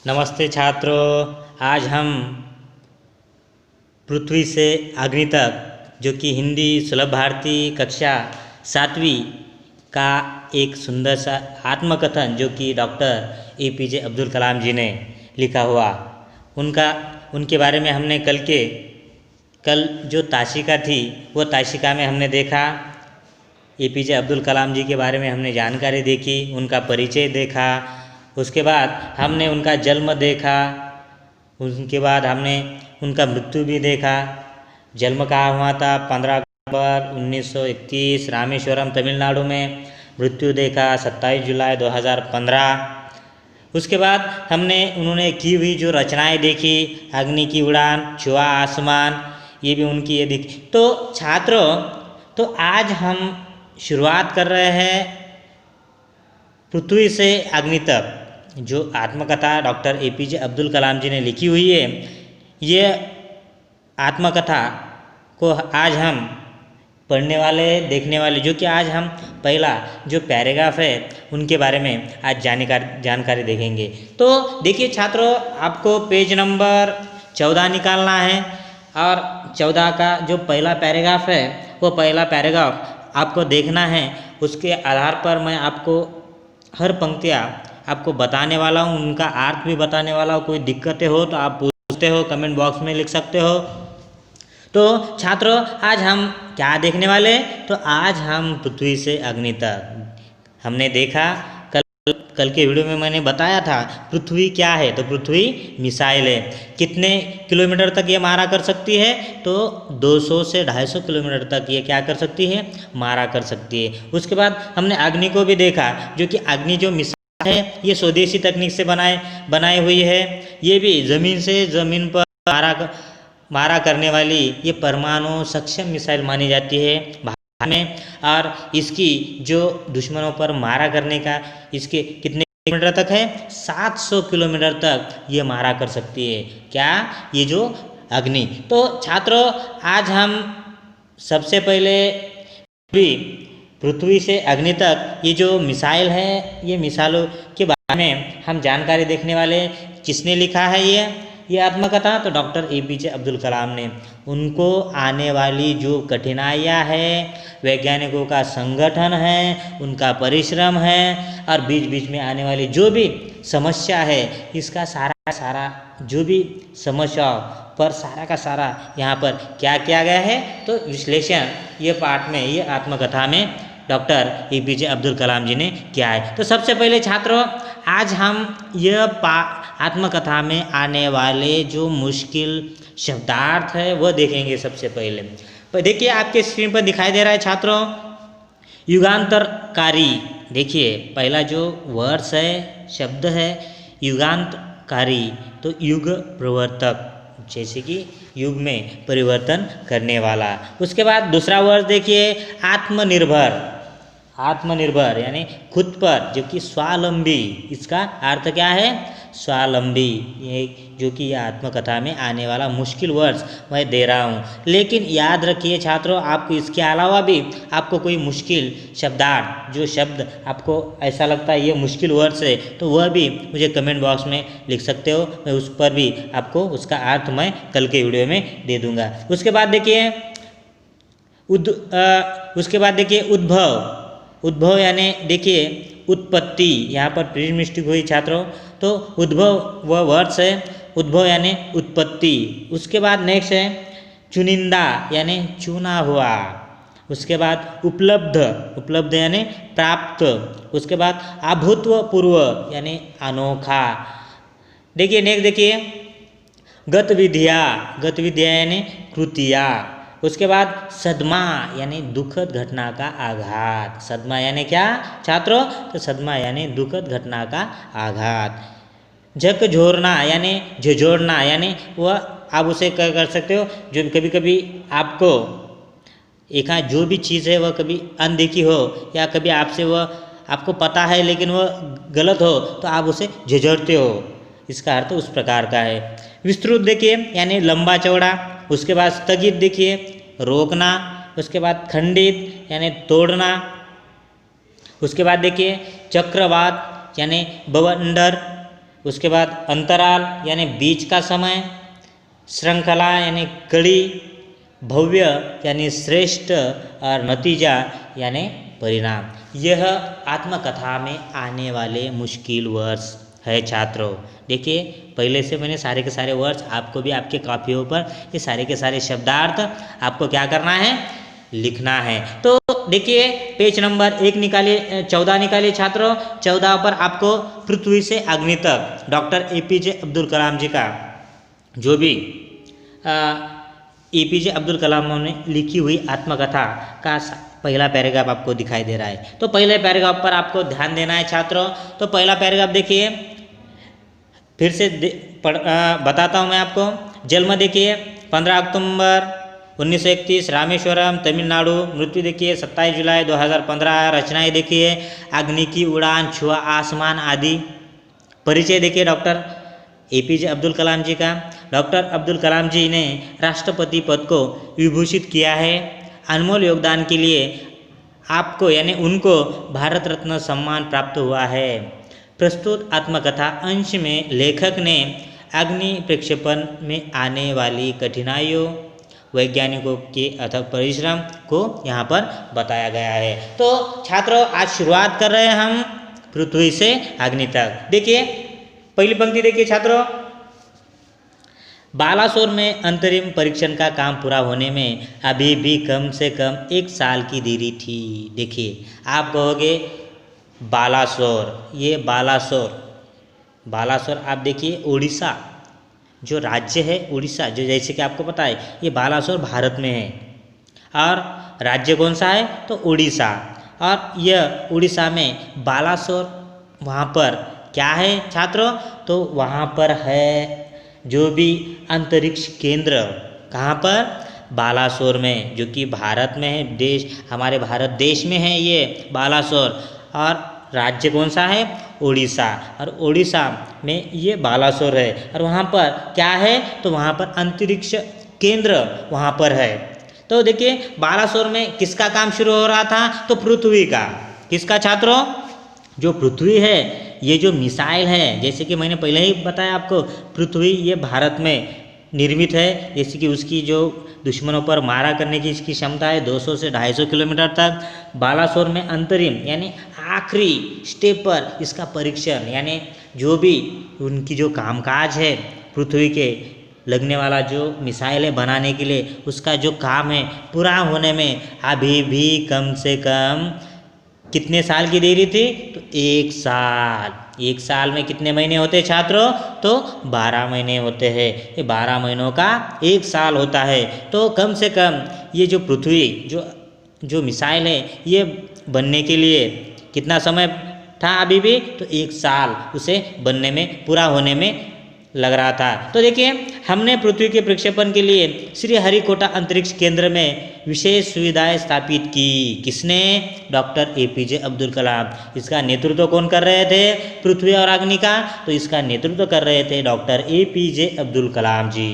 नमस्ते छात्रों। आज हम पृथ्वी से अग्नि तक जो कि हिंदी सुलभ भारती कक्षा 7वीं का एक सुंदर सा आत्मकथन जो कि डॉक्टर APJ अब्दुल कलाम जी ने लिखा हुआ उनके बारे में हमने कल जो ताशिका थी वो ताशिका में हमने देखा। APJ अब्दुल कलाम जी के बारे में हमने जानकारी देखी, उनका परिचय देखा, उसके बाद हमने उनका जन्म देखा, उसके बाद हमने उनका मृत्यु भी देखा। जन्म कहाँ हुआ था? 15 अक्टूबर 1931 रामेश्वरम तमिलनाडु में। मृत्यु देखा 27 जुलाई 2015। उसके बाद हमने उन्होंने की हुई जो रचनाएं देखी, अग्नि की उड़ान, छुआ आसमान, ये भी उनकी ये देखी। तो छात्रों, तो आज हम शुरुआत कर रहे हैं पृथ्वी से अग्नि तक, जो आत्मकथा डॉक्टर APJ अब्दुल कलाम जी ने लिखी हुई है। ये आत्मकथा को आज हम पढ़ने वाले, देखने वाले, जो कि आज हम पहला जो पैराग्राफ है उनके बारे में आज जानकारी देखेंगे। तो देखिए छात्रों, आपको पेज नंबर 14 निकालना है और 14 का जो पहला पैराग्राफ है वो पहला पैराग्राफ आपको देखना है। उसके आधार पर मैं आपको हर पंक्तियाँ आपको बताने वाला हूँ, उनका अर्थ भी बताने वाला हूँ। कोई दिक्कतें हो तो आप पूछते हो, कमेंट बॉक्स में लिख सकते हो। तो छात्रों, आज हम क्या देखने वाले? तो आज हम पृथ्वी से अग्नि तक हमने देखा। कल के वीडियो में मैंने बताया था पृथ्वी क्या है। तो पृथ्वी मिसाइल है। कितने किलोमीटर तक ये मारा कर सकती है? तो 200 से 250 किलोमीटर तक ये क्या कर सकती है? मारा कर सकती है। उसके बाद हमने अग्नि को भी देखा, जो कि अग्नि जो मिसाइल है ये स्वदेशी तकनीक से बनाई हुई है। ये भी ज़मीन से ज़मीन पर मारा करने वाली ये परमाणु सक्षम मिसाइल मानी जाती है में। और इसकी जो दुश्मनों पर मारा करने का इसके कितने किलोमीटर तक है? 700 किलोमीटर तक ये मारा कर सकती है। क्या? ये जो अग्नि। तो छात्रों, आज हम सबसे पहले पृथ्वी से अग्नि तक ये जो मिसाइल है, ये मिसाइलों के बारे में हम जानकारी देखने वाले। किसने लिखा है ये आत्मकथा? तो डॉक्टर APJ अब्दुल कलाम ने। उनको आने वाली जो कठिनाइयाँ हैं, वैज्ञानिकों का संगठन है, उनका परिश्रम है और बीच बीच में आने वाली जो भी समस्या है, इसका सारा जो भी समस्या पर सारा का सारा यहाँ पर क्या किया गया है? तो विश्लेषण ये पाठ में, ये आत्मकथा में डॉक्टर APJ अब्दुल कलाम जी ने किया है। तो सबसे पहले छात्रों, आज हम यह आत्मकथा में आने वाले जो मुश्किल शब्दार्थ है वह देखेंगे। सबसे पहले पर देखिए आपके स्क्रीन पर दिखाई दे रहा है छात्रों, युगांतरकारी। देखिए पहला जो वर्ड्स है, शब्द है युगांतकारी। तो युग प्रवर्तक, जैसे कि युग में परिवर्तन करने वाला। उसके बाद दूसरा वर्ड देखिए आत्मनिर्भर यानी खुद पर, जो कि स्वावलंबी। इसका अर्थ क्या है? स्वावलंबी। ये जो कि यह आत्मकथा में आने वाला मुश्किल वर्ड्स मैं दे रहा हूँ। लेकिन याद रखिए छात्रों, आपको इसके अलावा भी आपको कोई मुश्किल शब्दार्थ, जो शब्द आपको ऐसा लगता है ये मुश्किल वर्ड्स है, तो वह भी मुझे कमेंट बॉक्स में लिख सकते हो। मैं उस पर भी आपको उसका अर्थ मैं कल के वीडियो में दे दूँगा। उसके बाद देखिए उद्भव यानी देखिए उत्पत्ति। यहाँ पर प्लीज मिस्टेक हुई छात्रों। तो उद्भव वह वर्ड्स है, उद्भव यानी उत्पत्ति। उसके बाद नेक्स्ट है चुनिंदा यानी चुना हुआ। उसके बाद उपलब्ध यानी प्राप्त। उसके बाद अभूतपूर्व यानी अनोखा। देखिए नेक्स्ट देखिए गतिविधियाँ यानी कृतियाँ। उसके बाद सदमा यानी दुखद घटना का आघात। सदमा यानी क्या छात्रों? तो सदमा यानी दुखद घटना का आघात। झकझोरना यानी झिझोड़ना, यानी वह आप उसे क्या कर सकते हो, जो कभी कभी आपको एक जो भी चीज़ है वह कभी अनदेखी हो या कभी आपसे वह आपको पता है लेकिन वह गलत हो तो आप उसे झिझोड़ते हो। इसका अर्थ उस प्रकार का है। विस्तृत देखिए यानी लंबा चौड़ा। उसके बाद स्थगित देखिए रोकना। उसके बाद खंडित यानी तोड़ना। उसके बाद देखिए चक्रवात यानी बवंडर। उसके बाद अंतराल यानी बीच का समय, श्रृंखला यानी कड़ी, भव्य यानी श्रेष्ठ और नतीजा यानी परिणाम। यह आत्मकथा में आने वाले मुश्किल वर्ड्स है छात्रों। देखिए पहले से मैंने सारे के सारे वर्ड्स आपको भी आपके कॉपियों पर ये सारे के सारे शब्दार्थ आपको क्या करना है, लिखना है। तो देखिए पेज नंबर 1 निकालिए, 14 निकालिए छात्रों। 14 पर आपको पृथ्वी से अग्नि तक डॉक्टर APJ अब्दुल कलाम जी का जो भी APJ अब्दुल कलाम ने लिखी हुई आत्मकथा का पहला पैराग्राफ आपको दिखाई दे रहा है। तो पहले पैराग्राफ पर आपको ध्यान देना है छात्रों। तो पहला पैराग्राफ देखिए, फिर से बताता हूँ मैं आपको। जन्म देखिए 15 अक्टूबर 1931 रामेश्वरम तमिलनाडु। मृत्यु देखिए 27 जुलाई 2015। रचनाएं देखिए अग्नि की उड़ान, छुआ आसमान आदि। परिचय देखिए डॉक्टर APJ अब्दुल कलाम जी का। डॉक्टर अब्दुल कलाम जी ने राष्ट्रपति पद को विभूषित किया है। अनमोल योगदान के लिए आपको यानी उनको भारत रत्न सम्मान प्राप्त हुआ है। प्रस्तुत आत्मकथा अंश में लेखक ने अग्नि प्रक्षेपण में आने वाली कठिनाइयों, वैज्ञानिकों के अथक परिश्रम को यहाँ पर बताया गया है। तो छात्रों आज शुरुआत कर रहे हैं हम पृथ्वी से अग्नि तक। देखिए पहली पंक्ति देखिए छात्रों, बालासोर में अंतरिम परीक्षण का काम पूरा होने में अभी भी कम से कम 1 साल की देरी थी। देखिए आप कहोगे बालासोर, ये बालासोर आप देखिए उड़ीसा जो राज्य है, उड़ीसा जो जैसे कि आपको पता है ये बालासोर भारत में है और राज्य कौन सा है तो उड़ीसा। और यह उड़ीसा में बालासोर वहाँ पर क्या है छात्रों, तो वहाँ पर है जो भी अंतरिक्ष केंद्र, कहाँ पर बालासोर में, जो कि भारत में है, देश हमारे भारत देश में है ये बालासोर। और राज्य कौन सा है उड़ीसा, और उड़ीसा में ये बालासोर है। और वहाँ पर क्या है तो वहाँ पर अंतरिक्ष केंद्र वहाँ पर है। तो देखिए बालासोर में किसका काम शुरू हो रहा था तो पृथ्वी का। किसका छात्रों, जो पृथ्वी है, ये जो मिसाइल है, जैसे कि मैंने पहले ही बताया आपको, पृथ्वी ये भारत में निर्मित है। जैसे कि उसकी जो दुश्मनों पर मारा करने की इसकी क्षमता है 200 से 250 किलोमीटर तक। बालासोर में अंतरिम यानी आखिरी स्टेप पर इसका परीक्षण यानी जो भी उनकी जो कामकाज है पृथ्वी के लगने वाला जो मिसाइल है बनाने के लिए, उसका जो काम है पूरा होने में अभी भी कम से कम कितने साल की देरी थी तो 1 साल। 1 साल में कितने महीने होते हैं छात्रों तो 12 महीने होते हैं। ये 12 महीनों का 1 साल होता है। तो कम से कम ये जो पृथ्वी जो मिसाइल है ये बनने के लिए कितना समय था अभी भी तो 1 साल उसे बनने में पूरा होने में लग रहा था। तो देखिए हमने पृथ्वी के प्रक्षेपण के लिए श्रीहरिकोटा अंतरिक्ष केंद्र में विशेष सुविधाएं स्थापित की। किसने, डॉक्टर APJ अब्दुल कलाम। इसका नेतृत्व कौन कर रहे थे, पृथ्वी और अग्नि का, तो इसका नेतृत्व कर रहे थे डॉक्टर APJ अब्दुल कलाम जी।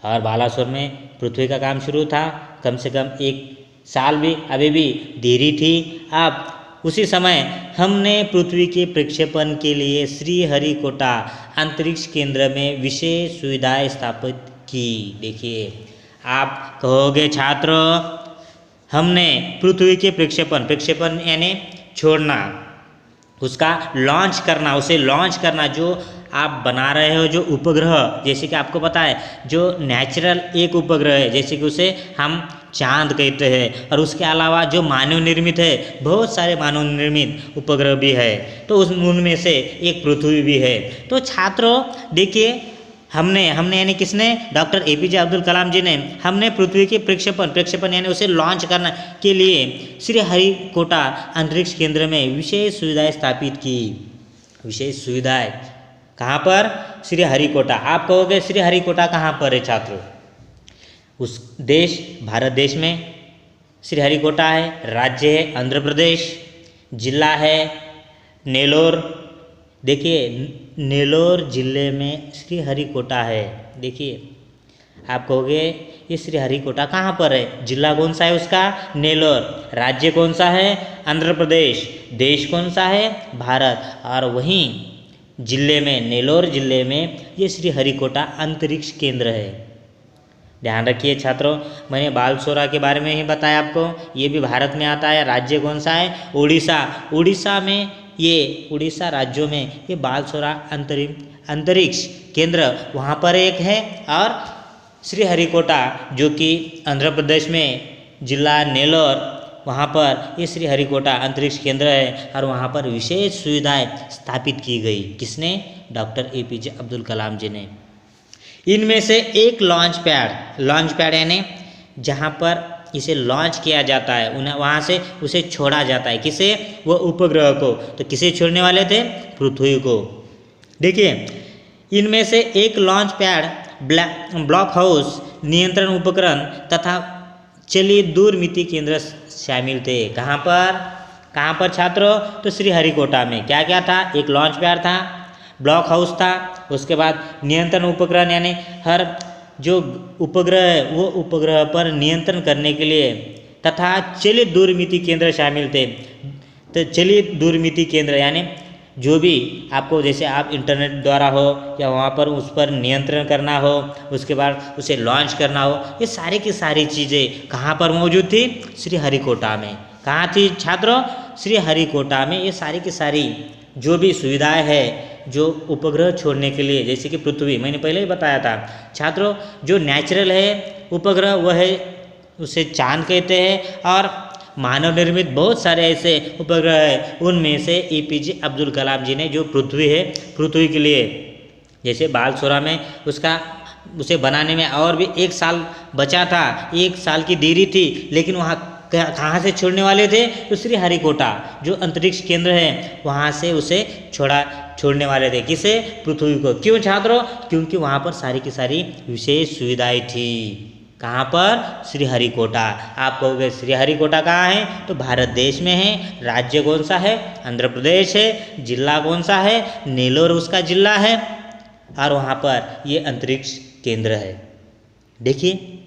और बालासोर में पृथ्वी का काम शुरू था, कम से कम 1 साल भी अभी भी देरी थी। अब उसी समय हमने पृथ्वी के प्रक्षेपण के लिए श्रीहरिकोटा अंतरिक्ष केंद्र में विशेष सुविधाएं स्थापित की। देखिए आप कहोगे छात्रों हमने पृथ्वी के प्रक्षेपण यानी छोड़ना, उसका लॉन्च करना, उसे लॉन्च करना, जो आप बना रहे हो जो उपग्रह, जैसे कि आपको पता है जो नेचुरल एक उपग्रह है, जैसे कि उसे हम चांद कहते हैं, और उसके अलावा जो मानव निर्मित है, बहुत सारे मानव निर्मित उपग्रह भी है, तो उनमें से एक पृथ्वी भी है। तो छात्रों देखिए हमने यानी किसने, डॉक्टर APJ अब्दुल कलाम जी ने, हमने पृथ्वी के प्रक्षेपण यानी उसे लॉन्च करने के लिए श्रीहरिकोटा अंतरिक्ष केंद्र में विशेष सुविधाएं स्थापित की। विशेष सुविधाएं कहाँ पर, श्रीहरिकोटा। आप कहोगे श्रीहरिकोटा कहाँ पर है छात्रों, उस देश भारत देश में श्रीहरिकोटा है, राज्य है आंध्र प्रदेश, जिला है नेलोर। देखिए नेलोर जिले में श्रीहरिकोटा है। देखिए आप कहोगे ये श्रीहरिकोटा कहाँ पर है, जिला कौन सा है उसका, नेलोर, राज्य कौन सा है आंध्र प्रदेश, देश कौन सा है भारत, और वहीं जिले में, नेल्लोर जिले में ये श्रीहरिकोटा अंतरिक्ष केंद्र है। ध्यान रखिए छात्रों, मैंने बालसोरा के बारे में ही बताया आपको, ये भी भारत में आता है। राज्य कौन सा है? उड़ीसा। उड़ीसा में ये, उड़ीसा राज्यों में ये बालसोरा अंतरिक्ष केंद्र वहाँ पर एक है। और श्रीहरिकोटा जो कि आंध्र प्रदेश में जिला नेल्लोर, वहाँ पर ये श्रीहरिकोटा अंतरिक्ष केंद्र है और वहाँ पर विशेष सुविधाएं स्थापित की गई। किसने? डॉक्टर APJ अब्दुल कलाम जी ने। इनमें से एक लॉन्च पैड यानी जहाँ पर इसे लॉन्च किया जाता है, उन्हें वहाँ से उसे छोड़ा जाता है। किसे? वो उपग्रह को। तो किसे छोड़ने वाले थे? पृथ्वी को। देखिए, इनमें से एक लॉन्च पैड, ब्लॉक हाउस, नियंत्रण उपकरण तथा चलिए दूरमिति केंद्र शामिल थे। कहाँ पर छात्रों? तो श्रीहरिकोटा में क्या क्या था? एक लॉन्च पैड था, ब्लॉक हाउस था, उसके बाद नियंत्रण उपकरण यानी हर जो उपग्रह है वो उपग्रह पर नियंत्रण करने के लिए, तथा चलित दूरमिति केंद्र शामिल थे। तो चलित दूरमिति केंद्र यानी जो भी आपको, जैसे आप इंटरनेट द्वारा हो या वहाँ पर उस पर नियंत्रण करना हो, उसके बाद उसे लॉन्च करना हो, ये सारी की सारी चीज़ें कहाँ पर मौजूद थी? श्रीहरिकोटा में। कहाँ थी छात्रों? श्रीहरिकोटा में। ये सारी की सारी जो भी सुविधाएं है जो उपग्रह छोड़ने के लिए, जैसे कि पृथ्वी, मैंने पहले ही बताया था छात्रों, जो नेचुरल है उपग्रह वह है, उसे चांद कहते हैं। और मानव निर्मित बहुत सारे ऐसे उपग्रह हैं, उनमें से APJ अब्दुल कलाम जी ने जो पृथ्वी है, पृथ्वी के लिए, जैसे बालसोरा में उसे बनाने में और भी 1 साल बचा था, 1 साल की देरी थी, लेकिन वहाँ कहाँ से छोड़ने वाले थे? तो श्रीहरिकोटा जो अंतरिक्ष केंद्र है वहाँ से उसे छोड़ने वाले थे। किसे? पृथ्वी को। क्यों छात्रों? क्योंकि वहाँ पर सारी की सारी विशेष सुविधाएं थी। कहाँ पर? श्रीहरिकोटा। आप कहोगे श्रीहरिकोटा कहाँ है? तो भारत देश में है। राज्य कौन सा है? आंध्र प्रदेश है। जिला कौन सा है? नेल्लोर उसका जिला है। और वहाँ पर ये अंतरिक्ष केंद्र है। देखिए,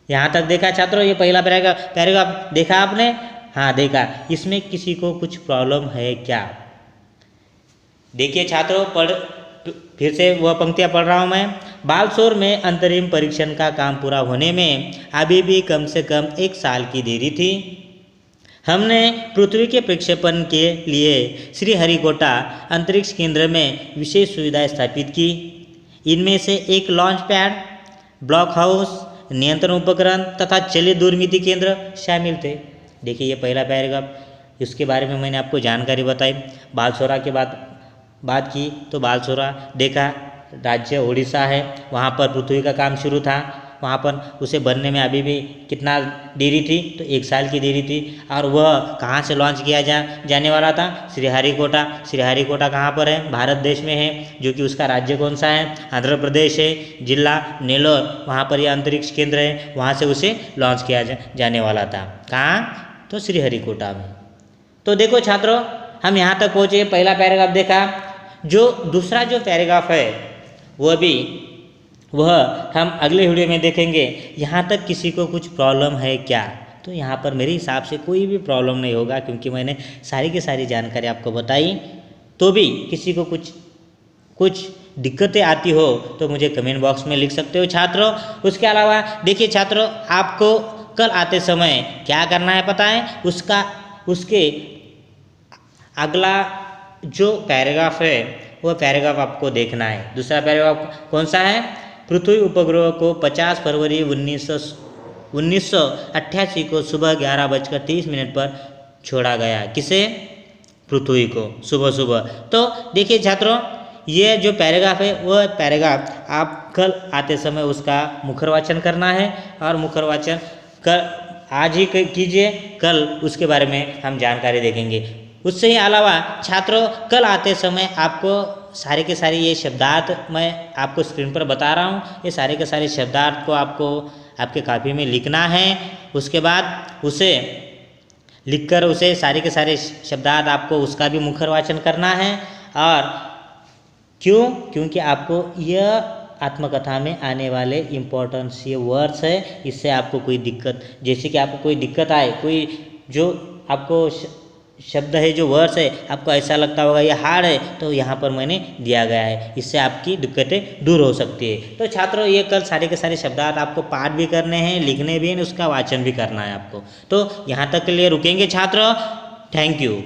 यहाँ तक देखा छात्रों? ये पहला पैराग्राफ देखा आपने? हाँ देखा। इसमें किसी को कुछ प्रॉब्लम है क्या? देखिए छात्रों, फिर से वह पंक्तियाँ पढ़ रहा हूँ मैं। बालसोर में अंतरिम परीक्षण का काम पूरा होने में अभी भी कम से कम 1 साल की देरी थी। हमने पृथ्वी के प्रक्षेपण के लिए श्रीहरिकोटा अंतरिक्ष केंद्र में विशेष सुविधाएं स्थापित की। इनमें से एक लॉन्च पैड, ब्लॉक हाउस, नियंत्रण उपकरण तथा चलित दूरमिति केंद्र शामिल थे। देखिए, ये पहला पैराग्राफ, इसके बारे में मैंने आपको जानकारी बताई। बालसोरा के बात की तो बालसोरा देखा, राज्य उड़ीसा है, वहाँ पर पृथ्वी का काम शुरू था। वहाँ पर उसे बनने में अभी भी कितना देरी थी? तो 1 साल की देरी थी। और वह कहाँ से लॉन्च किया जाने वाला था? श्रीहरिकोटा। श्रीहरिकोटा कहाँ पर है? भारत देश में है। जो कि उसका राज्य कौन सा है? आंध्र प्रदेश है। जिला नेल्लोर, वहाँ पर यह अंतरिक्ष केंद्र है, वहाँ से उसे लॉन्च किया जाने वाला था। कहाँ? तो श्रीहरिकोटा में। तो देखो छात्रों, हम यहाँ तक पहुँचे, पहला पैराग्राफ देखा। जो दूसरा जो पैराग्राफ है वह हम अगले वीडियो में देखेंगे। यहाँ तक किसी को कुछ प्रॉब्लम है क्या? तो यहाँ पर मेरे हिसाब से कोई भी प्रॉब्लम नहीं होगा, क्योंकि मैंने सारी की सारी जानकारी आपको बताई। तो भी किसी को कुछ दिक्कतें आती हो तो मुझे कमेंट बॉक्स में लिख सकते हो छात्रों। उसके अलावा देखिए छात्रों, आपको कल आते समय क्या करना है पता है? उसके अगला जो पैराग्राफ है वह पैराग्राफ आपको देखना है। दूसरा पैराग्राफ कौन सा है? पृथ्वी उपग्रह को 50 फरवरी 1988 को सुबह 11:30 पर छोड़ा गया। किसे? पृथ्वी को, सुबह। तो देखिए छात्रों, ये जो पैराग्राफ है वह पैराग्राफ आप कल आते समय उसका मुखर वाचन करना है। और मुखर वाचन आज ही कीजिए, कल उसके बारे में हम जानकारी देखेंगे। उससे ही अलावा छात्रों, कल आते समय आपको सारे के सारे ये शब्दार्थ मैं आपको स्क्रीन पर बता रहा हूँ, ये सारे के सारे शब्दार्थ को आपको आपके कापी में लिखना है। उसके बाद उसे लिखकर उसे सारे के सारे शब्दार्थ आपको उसका भी मुखर वाचन करना है। और क्योंकि आपको यह आत्मकथा में आने वाले इम्पोर्टेंस ये वर्ड्स है, इससे आपको कोई दिक्कत, जैसे कि आपको कोई दिक्कत आए, कोई जो आपको शब्द है, जो वर्ड्स है, आपको ऐसा लगता होगा ये हार्ड है, तो यहाँ पर मैंने दिया गया है, इससे आपकी दिक्कतें दूर हो सकती है। तो छात्रों, ये कल सारे के सारे शब्दार्थ आपको पाठ भी करने हैं, लिखने भी हैं, उसका वाचन भी करना है आपको। तो यहाँ तक के लिए रुकेंगे छात्र। Thank you.